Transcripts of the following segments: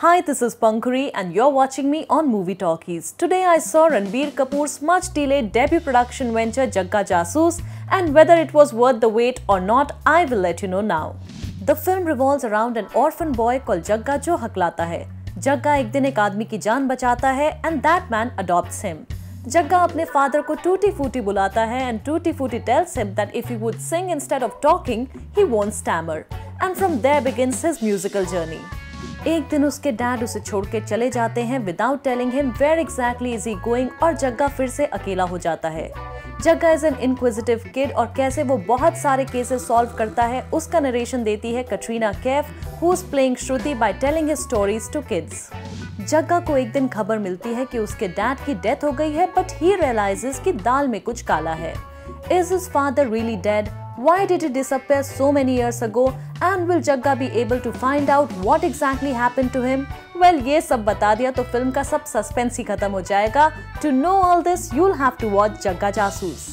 Hi, this is Pankuri and you're watching me on Movie Talkies. Today I saw Ranbir Kapoor's much delayed debut production venture Jagga Jasoos, and whether it was worth the wait or not, I will let you know now. The film revolves around an orphan boy called Jagga जो हकलाता है. जग्गा एक दिन एक आदमी की जान बचाता है and that man adopts him. जग्गा अपने फादर को टूटी फूटी बुलाता है and टूटी फूटी tells him that if he would sing instead of talking, he won't stammer. And from there begins his musical journey. एक दिन उसके डैड उसे छोड़ के चले जाते हैं without telling him where exactly is he going और जग्गा फिर से अकेला हो जाता है. जग्गा इज एन इनक्विजिटिव किड और कैसे वो बहुत सारे केसेस सॉल्व करता है उसका नरेशन देती है Katrina Kaif, who is playing Shruti by telling his stories to kids. Jagga को एक दिन खबर मिलती है कि उसके डैड की डेथ हो गई है बट ही रियलाइजेस कि दाल में कुछ काला है. Is his father really dead? Why did he disappear so many years ago? And will Jagga be able to find out what exactly happened to him? Well, ये सब बता दिया तो फिल्म का सब सस्पेंस ही खत्म हो जाएगा. To know all this, you'll have to watch Jagga Jasoos.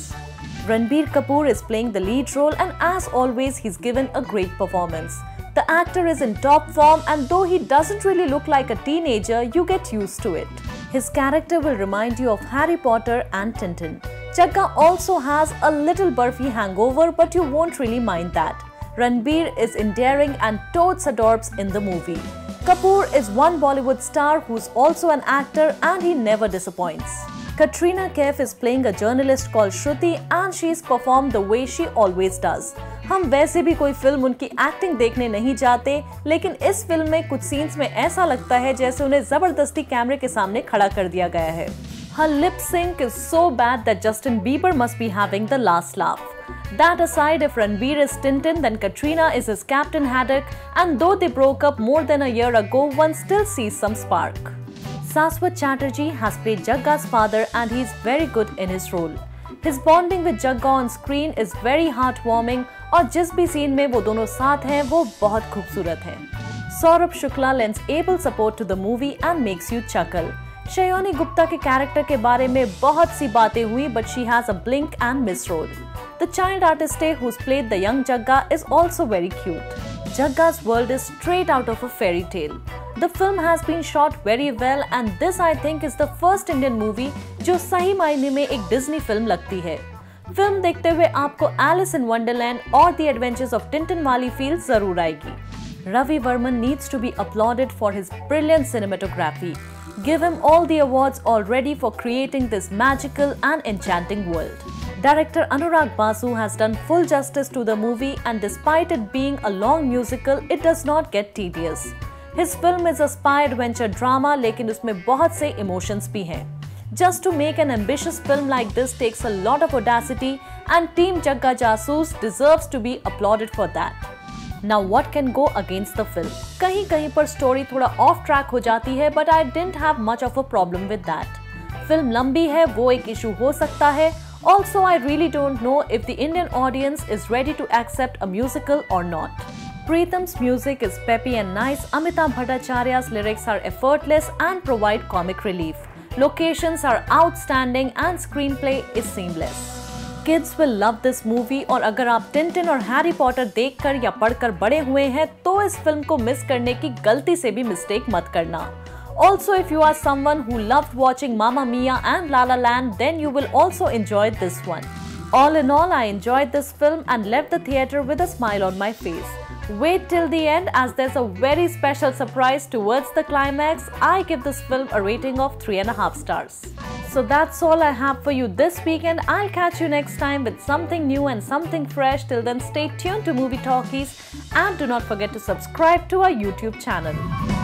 Ranbir Kapoor is playing the lead role and as always, he's given a great performance. The actor is in top form and though he doesn't really look like a teenager, you get used to it. His character will remind you of Harry Potter and Tintin. Jagga also has a little burfi hangover, but you won't really mind that. Ranbir is endearing and totes adorbs in the movie. Kapoor is one Bollywood star who's also an actor and he never disappoints. Katrina Kaif is playing a journalist called Shruti and she's performed the way she always does. हम वैसे भी कोई film उनकी acting देखने नहीं जाते, लेकिन इस फिल्म में कुछ सीन्स में ऐसा लगता है जैसे उन्हें जबरदस्ती कैमरे के सामने खड़ा कर दिया गया है. Her lip sync is so bad that Justin Bieber must be having the last laugh. That aside, if Ranbir is Tintin, then Katrina is his Captain Haddock, and though they broke up more than a year ago, one still sees some spark. Saswat Chatterjee has played Jagga's father and he is very good in his role. His bonding with Jagga on screen is very heartwarming और जिस भी scene में वो दोनों साथ हैं वो बहुत खूबसूरत है. Saurabh Shukla lends able support to the movie and makes you chuckle. शयोनी Gupta के कैरेक्टर के बारे में बहुत सी बातें हुई but she has a blink and miss role. The child artist who's played the young Jagga is also very cute. Jagga's world is straight out of a fairy tale. The film has been shot very well and this I think is the first Indian movie जो सही मायने में एक Disney film लगती है. Film देखते हुए आपको एलिस इन वंडरलैंड और द एडवेंचर्स ऑफ टिंटिन वाली फील जरूर आएगी. Ravi Varman needs to be applauded for his brilliant cinematography. Give him all the awards already for creating this magical and enchanting world. Director Anurag Basu has done full justice to the movie and despite it being a long musical, it does not get tedious. His film is a spy adventure drama लेकिन उसमें बहुत से emotions भी हैं. Just to make an ambitious film like this takes a lot of audacity and Team Jagga Jasoos deserves to be applauded for that. Now what can go against the film? कहीं पर story थोड़ा off track हो जाती है but I didn't have much of a problem with that. Film लंबी है वो एक issue हो सकता है. Also I really don't know if the Indian audience is ready to accept a musical or not. Preetham's music is peppy and nice. Amitabh Bhattacharya's lyrics are effortless and provide comic relief. Locations are outstanding and screenplay is seamless. Kids will love this movie और अगर आप Tintin और Harry Potter देखकर या पढ़कर बड़े हुए हैं तो इस फिल्म को मिस करने की गलती से भी मिस्टेक मत करना. Also, if you are someone who loved watching Mamma Mia and La La Land, then you will also enjoy this one. All in all, I enjoyed this film and left the theatre with a smile on my face. Wait till the end as there's a very special surprise towards the climax. I give this film a rating of 3.5 stars. So that's all I have for you this weekend. I'll catch you next time with something new and something fresh. Till then, stay tuned to Movie Talkies and do not forget to subscribe to our YouTube channel.